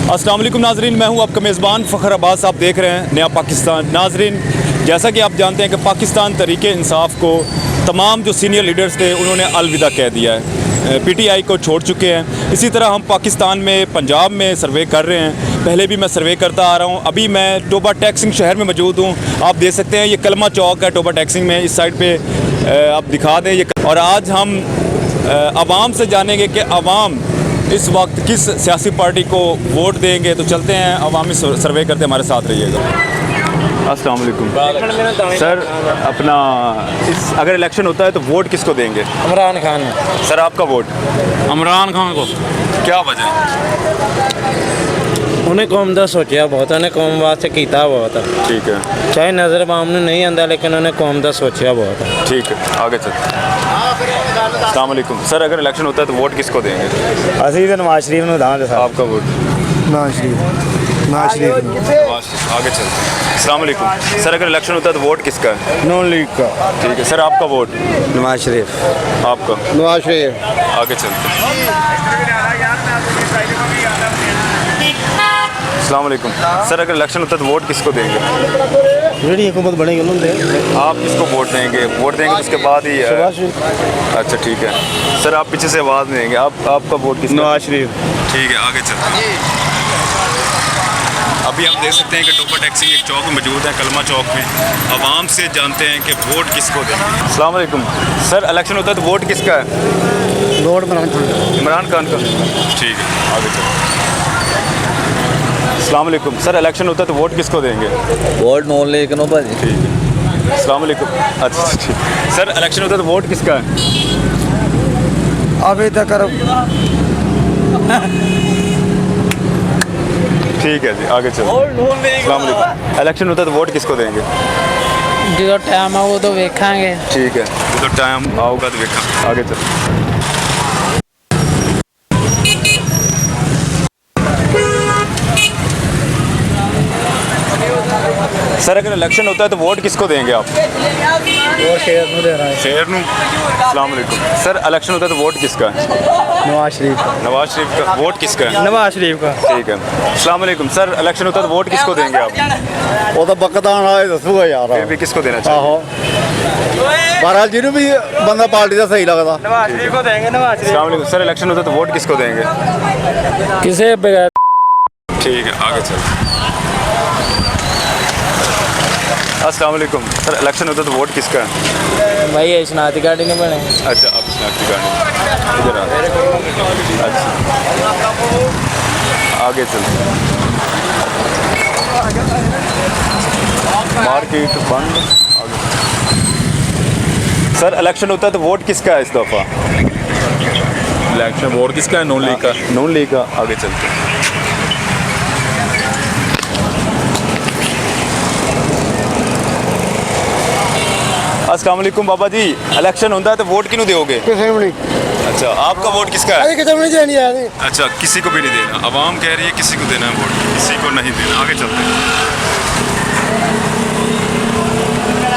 अस्सलाम वालेकुम नाजरीन, मैं हूं आपका मेज़बान फ़खर अब्बास। आप देख रहे हैं नया पाकिस्तान। नाजरीन, जैसा कि आप जानते हैं कि पाकिस्तान तहरीक इंसाफ को तमाम जो सीनियर लीडर्स थे उन्होंने अलविदा कह दिया है, पीटीआई को छोड़ चुके हैं। इसी तरह हम पाकिस्तान में पंजाब में सर्वे कर रहे हैं। पहले भी मैं सर्वे करता आ रहा हूँ। अभी मैं टोबा टैक्सिंग शहर में मौजूद हूँ। आप देख सकते हैं ये कलमा चौक है टोबा टैक्सिंग में। इस साइड पे आप दिखा दें ये। और आज हम आवाम से जानेंगे कि आवाम इस वक्त किस सियासी पार्टी को वोट देंगे। तो चलते हैं अवामी सर्वे करते, हमारे साथ रहिएगा। अस्सलाम वालेकुम सर, अपना अगर इलेक्शन होता है तो वोट किसको देंगे? इमरान खान। सर आपका वोट? इमरान खान को। क्या वजह? उन्हें कौम का सोचा बहुत, उन्हें कौम वास्ते किया बहुत। ठीक है, चाहे नज़र आवाम में नहीं आता लेकिन उन्हें कौम का सोचा बहुत। ठीक है, आगे चलते। अस्सलाम वालेकुम सर, अगर इलेक्शन होता है तो वोट किसको देंगे? ਅਸੀਂ ਤਾਂ नवाज शरीफ ਨੂੰ ਦਾਂਗੇ ਸਾਹਿਬ। आपका वोट? नवाज शरीफ आगे चलते हैं। अस्सलाम वालेकुम सर, अगर इलेक्शन होता है तो वोट किसका है? नॉन लीग का ठीक है सर, आपका वोट? नवाज शरीफ। आपका? नवाज शरीफ। आगे चलते हैं। अस्सलाम वालेकुम सर, अगर इलेक्शन होता है तो वोट किसको देंगे? ਜਿਹੜੀ हुकूमत बनेगी उन्होंने। आप किसको वोट देंगे? वोट देंगे तो उसके बाद ही अच्छा ठीक है सर, आप पीछे से आवाज़ नहीं देंगे। आपका वोट किसको? नवाज शरीफ। ठीक है, आगे चलते हैं। अभी आप देख सकते हैं कि टोपा टैक्सी एक चौक में मौजूद है, कलमा चौक में। आवाम से जानते हैं कि वोट किसको देंगे। अस्सलाम वालेकुम सर, इलेक्शन होता है तो वोट किसका है? वोट इमरान खान का। ठीक है, आगे चलते हैं। अस्सलाम वालेकुम सर, इलेक्शन होता है तो वोट किसको देंगे? वोट नॉन लीग नो भाजी। ठीक है, अस्सलाम वालेकुम। अच्छा ठीक सर, इलेक्शन होता है तो वोट किसका है? अभी तक ठीक है जी, आगे चलो। अस्सलाम वालेकुम, इलेक्शन होता है तो वोट किसको देंगे? जो टाइम आओ तो वेखांगे। ठीक है, जो टाइम आओगा तो देखा। आगे चलो। सर, अगर इलेक्शन होता है तो वोट किसको देंगे आप? वोट शेर ਨੂੰ दे रहा है। शेर नू। अस्सलाम वालेकुम सर, इलेक्शन होता है तो वोट किसका है? नवाज शरीफ का। नवाज शरीफ का। वोट किसका है? नवाज शरीफ का। ठीक है। अस्सलाम वालेकुम सर, इलेक्शन होता है तो वोट किसको देंगे आप? ਉਹ ਤਾਂ ਬਕਦਾਨ ਵਾਲੇ ਦੱਸੂਗਾ ਯਾਰ। फिर भी किसको देना चाहिए? ਆਹੋ ਬਹਰਾਲ ਜਿਹਨੂੰ ਵੀ ਬੰਦਾ ਪਾਰਟੀ ਦਾ ਸਹੀ ਲੱਗਦਾ। नवाज शरीफ को देंगे। नवाज अस्सलाम वालेकुम सर, इलेक्शन होता है तो वोट किसको देंगे? किसे बगैर। ठीक है, आगे चल। अस्सलाम वालेकुम सर, इलेक्शन होता है तो वोट किसका है? भाई ये शनाख्ती कार्ड ही नहीं बने। अच्छा, आप शनाख्ती कार्ड इधर आ। अच्छा, आगे चलते हैं। मार्केट बंद। आगे सर, इलेक्शन होता है तो वोट किसका है इस दफ़ा? इलेक्शन वोट किसका है? नॉन लीग का। नॉन लीग का। आगे चलते हैं। अस्सलाम वालेकुम बाबा जी, इलेक्शन होता है तो वोट किन्हों दोगे? ਕਿਸੇ ਨੂੰ ਨਹੀਂ। अच्छा, आपका वोट किसका है? ਅਜੇ ਕਿਸੇ ਨੂੰ नहीं देनी यार। अच्छा, किसी को भी नहीं देना। आवाम कह रही है किसी को देना है वोट, किसी को नहीं देना। आगे चलते हैं।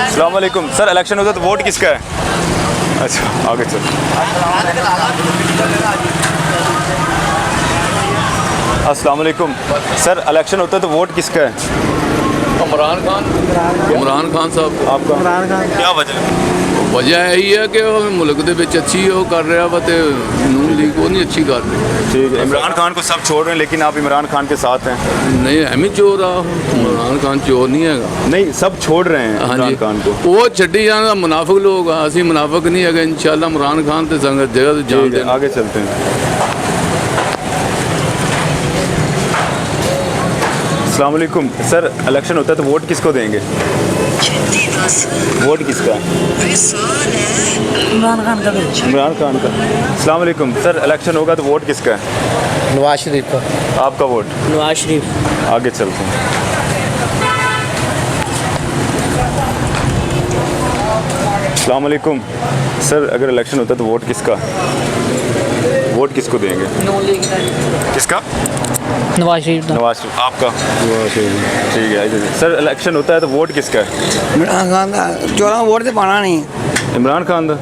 अस्सलाम वालेकुम सर, इलेक्शन होता है तो वोट किसका है? अच्छा, आगे चलते हैं। अस्सलाम वालेकुम सर, इलेक्शन होता है तो वोट किसका है? इमरान खान। इमरान खान साहब। आपका? इमरान खान। क्या वजह? वजह यही है कि मुल्क ਦੇ ਵਿੱਚ अच्छी वो कर रहा वा तो नून लीग वो नहीं अच्छी कर रही। ठीक है, इमरान खान को सब छोड़ रहे हैं लेकिन आप इमरान खान के साथ हैं। नहीं एवं चोर आ, इमरान खान चोर नहीं है। नहीं, सब छोड़ रहे हैं इमरान खान को। वो छड्डी जाना मुनाफिक लोग आ, असी मुनाफिक नहीं है। इंशाल्लाह इमरान खान तो संगत जगह तो जान देना। आगे चलते हैं। अस्सलाम वालेकुम सर, इलेक्शन होता है तो वोट किसको देंगे? वोट किसका? इमरान खान का। इमरान खान का। अस्सलाम वालेकुम सर, इलेक्शन होगा तो वोट किसका है? नवाज शरीफ का। आपका वोट? नवाज शरीफ। आगे चलते हैं। अस्सलाम वालेकुम सर, अगर इलेक्शन होता है तो वोट किसका? वोट किसको देंगे? नॉन लीग का। किसका? नवाज शरीफ। नवाज शरीफ। आपका? ठीक है, इधर सर, इलेक्शन होता है तो वोट किसका है? इमरान खान का। चोरां वोट तो पाना नहीं। इमरान खान का।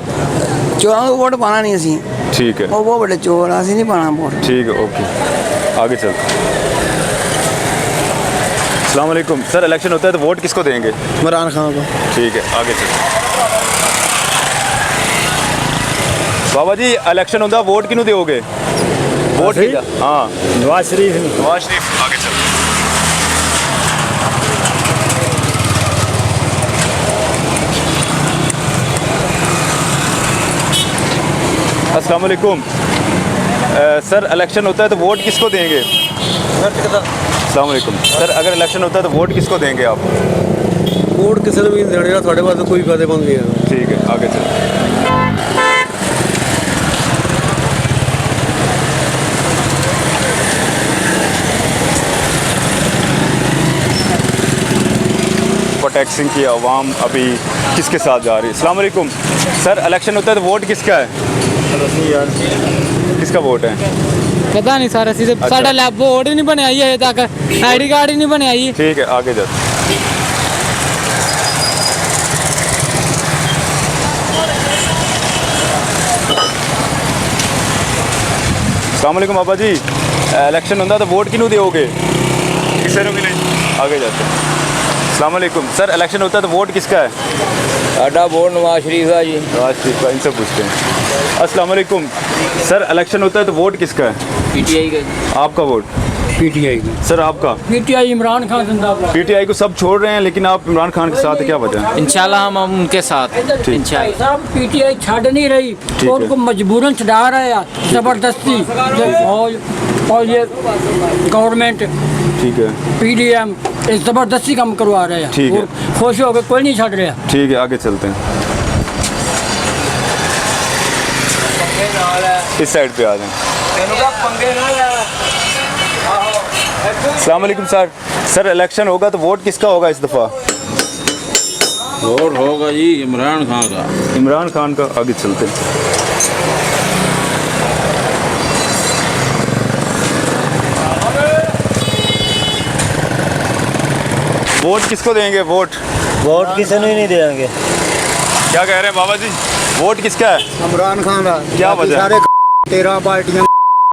चोरां वोट पाना नहीं असी। ठीक है, वो बहुत बड़े चोर, असी नहीं पाना वोट। ठीक है, ओके, आगे चलते हैं। अस्सलाम वालेकुम सर, इलेक्शन होता है तो वोट किसको देंगे? इमरान खान को। ठीक है, आगे चलो। बाबा जी, इलेक्शन होता वोट किनू दोगे? वोट हाँ, नवाज शरीफ नवाज शरीफ। आगे चलो। अस्सलाम वालेकुम सर, इलेक्शन होता है तो वोट किसको देंगे? अस्सलाम वालेकुम सर, अगर इलेक्शन होता है तो वोट किसको देंगे आप? वोट किसी ने भी नहीं देना, थोड़े पास कोई फायदेमंद नहीं है। ठीक है, आगे चलो। टैक्सिंग की आवाम अभी किसके साथ जा रही है? अस्सलाम वालेकुम सर, इलेक्शन होता है तो वोट किसका है? किसका वोट है? पता नहीं सर, ਅਸੀਂ अच्छा। ਸਾਡਾ ਲੈਬ ਬੋਰਡ ਹੀ ਨਹੀਂ ਬਣਿਆ ਜੀ ਹਜੇ ਤੱਕ, ਆਈਡੀ ਕਾਰਡ ਹੀ ਨਹੀਂ ਬਣਿਆ ਜੀ। ठीक है, आगे जाओ। अस्सलाम वालेकुम बाबा जी, इलेक्शन होता तो वोट किनू दोगे? किसी को भी नहीं। आगे जाते हैं। अस्सलाम वालेकुम सर, इलेक्शन होता है तो वोट किसका है? साडा वोट नवाज शरीफ का जी। नवाज शरीफ का, इनसे पूछते हैं। अस्सलाम वालेकुम सर, इलेक्शन होता है तो वोट किसका है? पीटीआई का। आपका वोट? पीटीआई सर आपका? पीटीआई इमरान खान जिंदाबाद। पीटीआई को सब छोड़ रहे हैं लेकिन आप इमरान खान के साथ हैं, क्या वजह है? इंशाल्लाह हम उनके साथ इंशाल्लाह। साहब पीटीआई छड़ नहीं रही, है। उनको मजबूरन छड़ा रहे हैं जबरदस्ती। और ये गवर्नमेंट ठीक है, पीडीएम इस जबरदस्ती काम करवा रहे हैं। ठीक है। और खुश हो गए, कोई नहीं छड़ रहा। ठीक है, आगे चलते हैं। इस साइड पे आ जाएं। अस्सलाम वालेकुम सर, सर इलेक्शन होगा तो वोट किसका होगा इस दफ़ा? वोट होगा जी इमरान खान का। इमरान खान का। आगे चलते हैं। वोट किसको देंगे? वोट वोट किसी ने नहीं देंगे। क्या कह रहे हैं बाबा जी? वोट किसका है? इमरान खान का। क्या वजह? सारे 13 पार्टियां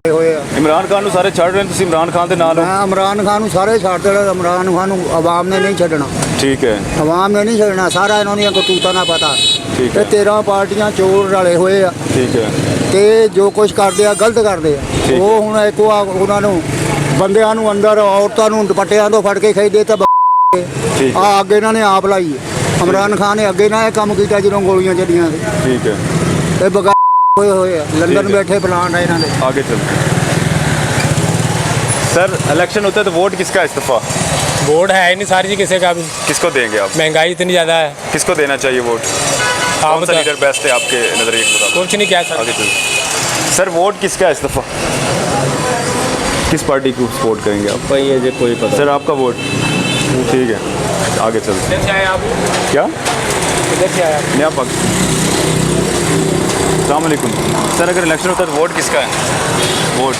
होए आ। इमरान खान सारे छड़ रहे हैं, तुम इमरान खान के नाल हो। मैं इमरान खान सारे छड़ देना, इमरान खान आवाम ने नहीं छड़ना। ठीक है, आवाम ने नहीं छड़ना, सारा इन्होंने करतूता ना पता। ठीक ते है, 13 ਪਾਰਟੀਆਂ ਚੋਰ ਰਲੇ ਹੋਏ ਆ ठीक है, ਤੇ ਜੋ ਕੁਝ ਕਰਦੇ ਆ ਗਲਤ ਕਰਦੇ ਆ। ਠੀਕ ਉਹ ਹੁਣ ਇੱਕ ਉਹਨਾਂ ਨੂੰ ਬੰਦਿਆਂ ਨੂੰ ਅੰਦਰ ਔਰਤਾਂ ਨੂੰ ਦੁਪੱਟਿਆਂ ਤੋਂ ਫੜ ਕੇ ਖੇਦੇ ਤਾਂ ठीक है, ਆ ਅੱਗੇ ਇਹਨਾਂ ਨੇ ਆਪ ਲਾਈ ਹੈ। ਇਮਰਾਨ ਖਾਨ ਨੇ ਅੱਗੇ ਨਾ ਇਹ ਕੰਮ ਕੀਤਾ ਜਦੋਂ ਗੋਲੀਆਂ ਚੱਲੀਆਂ ਸੀ। ठीक है, ਇਹ ਬਗਾ ਹੋਏ ਹੋਏ ਆ, ਲੰਡਨ ਠੀਕ ਹੈ। ਬੈਠੇ ਪਲਾਨ ਆ ਇਹਨਾਂ ਦੇ। आगे चलते हैं। सर इलेक्शन होता है तो वोट किसका है इस दफ़ा? वोट है ही नहीं सारी जी किसी का भी। किसको देंगे आप? महंगाई इतनी ज़्यादा है। किसको देना चाहिए वोट? कौन सा लीडर बेस्ट है आपके नज़रिए के मुताबिक? कुछ नहीं कह सकते। आगे चलते। सर वोट किसका है इस दफ़ा? किस पार्टी को सपोर्ट करेंगे आप? भाई ये कोई पता। सर आपका वोट? ठीक है, आगे चलते हैं। किधर से आए आप? क्या? किधर से आए आप? नया पक्ष। अस्सलाम वालेकुम सर, अगर इलेक्शन होता है तो वोट किसका है? वोट?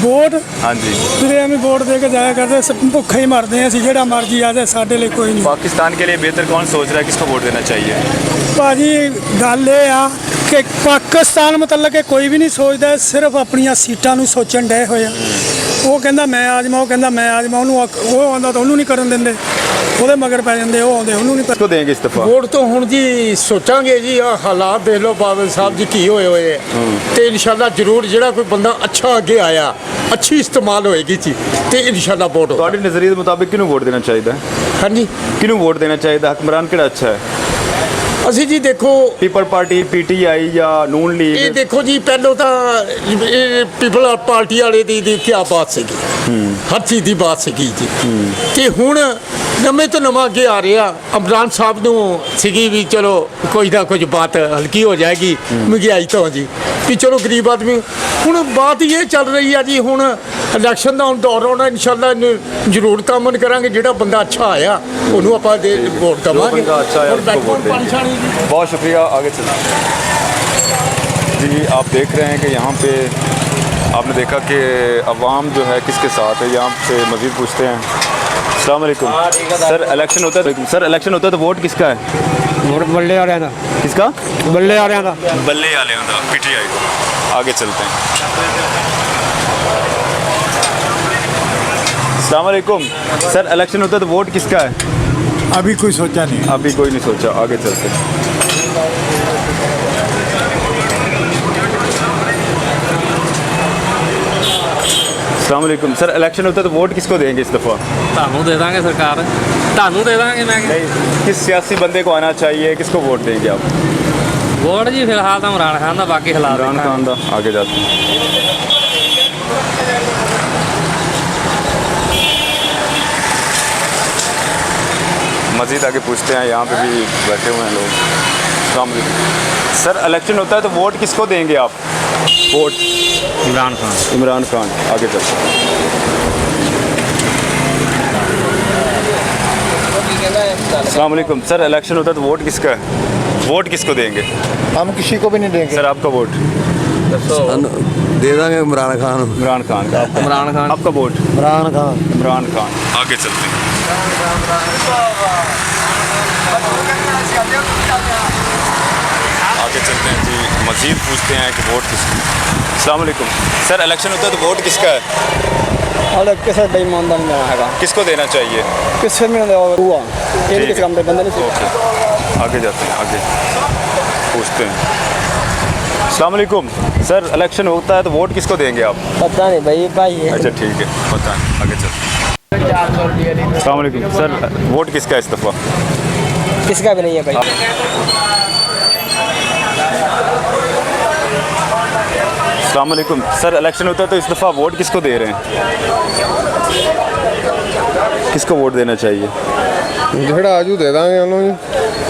ਵੋਟ हाँ जी। ਜਿਹੜੇ ਐਵੇਂ ਵੋਟ ਦੇ ਕੇ ਜਾਇਆ ਕਰਦੇ ਸਭ ਭੁੱਖੇ ਹੀ ਮਰਦੇ ਆ ਅਸੀਂ, ਜਿਹੜਾ ਮਰਜੀ ਆ ਜਾਏ ਸਾਡੇ ਲਈ ਕੋਈ ਨਹੀਂ। पाकिस्तान के लिए बेहतर कौन सोच रहा है, किसको वोट देना चाहिए? ਭਾਜੀ ਗੱਲ ਇਹ ਆ ਕਿ ਪਾਕਿਸਤਾਨ ਮਤਲਬ ਕਿ ਕੋਈ ਵੀ ਨਹੀਂ ਸੋਚਦਾ, ਸਿਰਫ ਆਪਣੀਆਂ ਸੀਟਾਂ ਨੂੰ ਸੋਚਣ ਡਏ ਹੋਏ ਆ। ਉਹ ਕਹਿੰਦਾ ਮੈਂ ਆ ਜਾਵਾਂ, ਉਹ ਕਹਿੰਦਾ ਮੈਂ ਆ ਜਾਵਾਂ, ਉਹਨੂੰ ਉਹ ਆਉਂਦਾ ਤਾਂ ਉਹਨੂੰ ਨਹੀਂ ਕਰਨ ਦਿੰਦੇ, ਉਹਦੇ ਮਗਰ ਪੈ ਜਾਂਦੇ, ਉਹ ਆਉਂਦੇ ਉਹਨੂੰ ਨਹੀਂ। किसको देंगे इस दफ़ा? ਵੋਟ ਤੋਂ ਹੁਣ ਜੀ ਸੋਚਾਂਗੇ ਜੀ, ਆ ਹਾਲਾਤ ਦੇਖ ਲਓ ਬਾਦਲ ਸਾਹਿਬ ਜੀ ਕੀ ਹੋਏ ਹੋਏ ਆ। ਤੇ ਇਨਸ਼ਾਅੱਲਾ ਜ਼ਰੂਰ ਜਿਹੜਾ ਕੋਈ ਬੰਦਾ ਅੱਛਾ ਅੱਗੇ ਆਇਆ, ਅੱਛੀ ਇਸਤੇਮਾਲ ਹੋਏਗੀ ਜੀ, ਤੇ ਇਨਸ਼ਾਅੱਲਾ ਵੋਟ ਤੁਹਾਡੇ ਨਜ਼ਰੀਏ ਦੇ ਮੁਤਾਬਿਕ ਕਿਹਨੂੰ ਵੋਟ ਦੇਣਾ ਚਾਹੀਦਾ? ਹਾਂਜੀ ਕਿਹਨੂੰ ਵੋਟ ਦੇਣਾ ਚਾਹੀਦਾ? ਹੁਕਮਰਾਨ ਕਿਹੜਾ ਅੱਛਾ ਹੈ? ਅਸੀਂ ਜੀ ਦੇਖੋ ਪੀਪਲ ਪਾਰਟੀ, ਪੀਟੀਆਈ ਜਾਂ ਨੂਨ ਇਹ ਲੀਗ? ਦੇਖੋ ਜੀ ਪਹਿਲੋਂ ਤਾਂ ਇਹ ਪੀਪਲ ਪਾਰਟੀ ਵਾਲੇ ਦੀ ਕੀ ਬਾਤ ਸੀਗੀ, ਹਰ ਚੀਜ਼ ਦੀ ਬਾਤ ਸੀਗੀ ਜੀ। ਤੇ ਹੁਣ ਨਵੇਂ ਤੋਂ ਨਵਾਂ ਅੱਗੇ ਆ ਰਿਹਾ, ਇਮਰਾਨ ਸਾਹਿਬ ਨੂੰ ਸੀਗੀ ਵੀ ਚਲੋ ਕੋਈ ਨਾ ਕੁਝ ਬਾਤ ਹਲਕੀ ਹੋ ਜਾਏਗੀ ਮਹਿੰਗਾਈ ਤੋਂ ਜੀ, ਵੀ ਚਲੋ ਗਰੀਬ ਆਦਮੀ। ਹੁਣ ਬਾਤ ਇਹ ਚੱਲ ਰਹੀ ਆ ਜੀ, ਹੁਣ ਇਲੈਕਸ਼ਨ ਦਾ ਹੁਣ ਦੌਰ ਆਉਣਾ, ਇਨਸ਼ਾਅੱਲਾ ਜ਼ਰੂਰ ਕੰਮ ਕਰਾਂਗੇ। ਜਿਹੜਾ ਬੰਦਾ ਅੱਛਾ ਆਇਆ ਉਹਨੂੰ ਆਪਾਂ ਦੇ ਵੋਟ ਦੇਵਾਂਗੇ। ਬੰਦਾ ਅੱਛਾ ਆਇਆ ਹੁਣ उसको ਬੈਠੋ वोट देंगे। ਪਰੇਸ਼ਾਨੀ ਜੀ। बहुत शुक्रिया, आगे चलिए जी। आप देख रहे हैं कि यहाँ पे आपने देखा कि अवाम जो है किसके साथ है, यहाँ से मज़ीद पूछते हैं। अस्सलाम वालेकुम सर, इलेक्शन होता है सर इलेक्शन होता है तो वोट किसका है? ਵੋਟ ਬੱਲੇ ਵਾਲਿਆਂ ਦਾ। किसका? ਬੱਲੇ ਵਾਲਿਆਂ ਦਾ। बल्ले वाले होंगे, पीटीआई को। आगे चलते हैं। अस्सलाम वालेकुम सर, इलेक्शन होता है तो वोट किसका है? अभी कोई सोचा नहीं। अभी कोई नहीं सोचा, आगे चलते हैं। अस्सलाम वालेकुम सर, इलेक्शन होता है तो वोट किसको देंगे इस दफ़ा? ਤੁਹਾਨੂੰ ਦੇ ਦਾਂਗੇ ਸਰਕਾਰ, ਤੁਹਾਨੂੰ ਦੇ ਦਾਂਗੇ। मैं नहीं, किस सियासी बंदे को आना चाहिए, किसको वोट देंगे आप? वोट जी फिलहाल तो इमरान खान का, बाकी हालात इमरान खान का, आगे जाते हैं। मज़ीद आगे पूछते हैं, यहाँ पे भी बैठे हुए हैं लोग। अस्सलाम वालेकुम सर, इलेक्शन होता है तो वोट किसको देंगे आप? वोट इमरान खान। इमरान खान, आगे चलते हैं। अस्सलाम वालेकुम सर, इलेक्शन होता है तो वोट किसका है? वोट किसको देंगे? हम किसी को भी नहीं देंगे। सर आपका वोट? दे देंगे इमरान खान। इमरान खान का। इमरान खान। आपका वोट? इमरान खान। इमरान खान, आगे चलते हैं। आगे चलते हैं जी, मज़ीद पूछते हैं कि वोट किसको। अस्सलाम वालेकुम सर, इलेक्शन होता है तो वोट किसका है? अलग किसी बेईमानदार नहीं है, किसको देना चाहिए? किसी में हुआ ठीक है। किसी काम पे बंदा नहीं। ओके, आगे जाते हैं, आगे पूछते हैं। अस्सलाम वालेकुम सर, इलेक्शन होता है तो वोट किसको देंगे आप? पता नहीं भाई है। अच्छा ठीक है, पता नहीं, आगे चलते हैं। अस्सलाम वालेकुम सर, वोट किसका है इस दफ़ा? किसका भी नहीं है भाई। अस्सलाम वालेकुम सर, इलेक्शन होता है तो इस दफ़ा वोट किसको दे रहे हैं? किसको वोट देना चाहिए? ਜਿਹੜਾ आजू दे देंगे उन्होंने।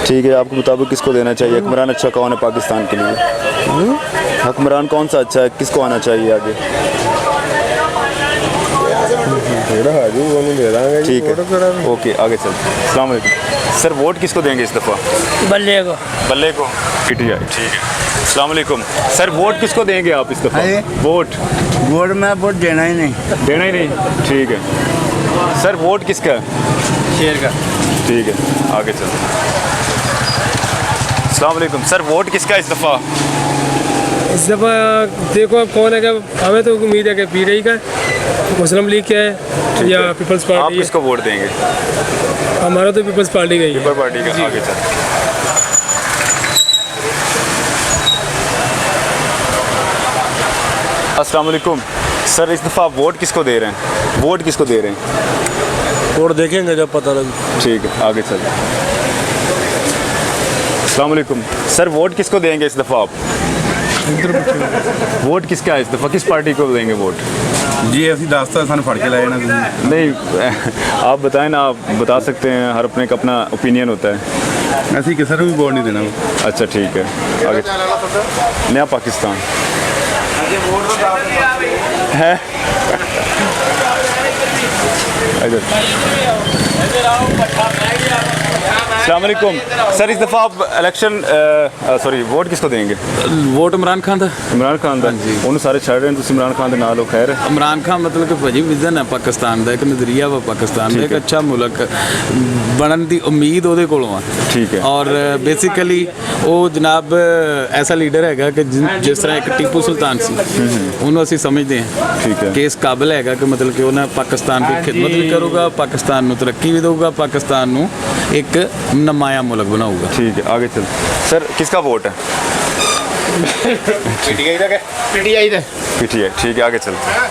ठीक है, आपके मुताबिक किसको देना चाहिए? हुक्मरान अच्छा कौन है पाकिस्तान के लिए? हुक्मरान कौन सा अच्छा है, किसको आना चाहिए आगे? ਜਿਹੜਾ आजू उन्होंने दे देंगे। ठीक है, ओके, आगे चलते हैं। अस्सलाम वालेकुम सर, वोट किसको देंगे इस दफ़ा? बल्ले को। बल्ले को, PTI, ठीक है। अस्सलाम वालेकुम सर, वोट किसको देंगे आप इस दफ़ा? वोट? वोट में वोट देना ही नहीं। देना ही नहीं, ठीक है। सर वोट किसका है? शेर का। ठीक है, आगे चलते हैं। अस्सलाम वालेकुम सर, वोट किसका है इस दफ़ा? इस दफ़ा देखो अब कौन है, क्या हमें तो उम्मीद है कि PTI का, मुस्लिम लीग का है या पीपल्स आप पार्टी है। किसको वोट देंगे? हमारा तो पीपल्स पार्टी का ही है। पीपल पार्टी का, आगे चलते हैं। अस्सलाम वालेकुम सर, इस दफ़ा आप वोट किसको दे रहे हैं? वोट किसको दे रहे हैं? वोट देखेंगे जब पता लगे। ठीक है, आगे चलते हैं। अस्सलाम वालेकुम सर, वोट किसको देंगे इस दफ़ा आप? वोट किसका है इस दफ़ा, किस पार्टी को देंगे वोट? जी ਅਸੀਂ ਦੱਸਤਾ ਸਾਨੂੰ ਫੜ ਕੇ ਲੈ ਜਾਣਾ ਤੁਸੀਂ। नहीं, आप बताएं ना, आप बता सकते हैं, हर अपने का अपना ओपिनियन होता है। ਅਸੀਂ ਕਿਸੇ ਨੂੰ ਵੀ ਵੋਟ नहीं देना। अच्छा ठीक है, आगे नया पाकिस्तान है। इधर। अस्सलाम वालेकुम सर, इस दफ़ा आप इलेक्शन सॉरी वोट किसको देंगे? वोट इमरान खान ਦਾ। इमरान खान ਦਾ ਜੀ, ਉਹਨੂੰ ਸਾਰੇ ਛੱਡ ਰਹੇ ਨੇ, ਤੁਸੀਂ ਇਮਰਾਨ ਖਾਨ ਦੇ ਨਾਲ ਹੋ, ਖੈਰ? ਇਮਰਾਨ ਖਾਨ ਮਤਲਬ ਕਿ ਭਾਜੀ ਵਿਜ਼ਨ ਹੈ ਪਾਕਿਸਤਾਨ ਦਾ, ਇੱਕ ਨਜ਼ਰੀਆ ਵਾ ਪਾਕਿਸਤਾਨ ਦਾ, ਇੱਕ ਅੱਛਾ ਮੁਲਕ ਬਣਨ ਦੀ ਉਮੀਦ ਉਹਦੇ ਕੋਲੋਂ ਆ। ਠੀਕ ਹੈ। ਔਰ ਬੇਸਿਕਲੀ ਉਹ ਜਨਾਬ ਐਸਾ ਲੀਡਰ ਹੈਗਾ ਕਿ ਜਿਸ ਤਰ੍ਹਾਂ ਇੱਕ ਟੀਪੂ ਸੁਲਤਾਨ ਸੀ, ਉਹਨੂੰ ਅਸੀਂ ਸਮਝਦੇ ਹਾਂ ਠੀਕ ਹੈ। ਕਿ ਇਸ ਕਾਬਿਲ ਹੈਗਾ ਕਿ ਮਤਲਬ ਕਿ ਉਹਨਾਂ ਪਾਕਿਸਤਾਨ ਦੀ ਖਿਦਮਤ ਵੀ ਕਰੂਗਾ, ਪਾਕਿस्तान ਨੂੰ ਤਰੱਕੀ ਵੀ ਦੇਊਗਾ, ਪਾਕਿस्तान ਨੂੰ एक नमाया मुल्क बनाऊगा। ठीक है, आगे चल सर, किसका वोट है? PTI का। PTI, ठीक है, आगे चलते हैं।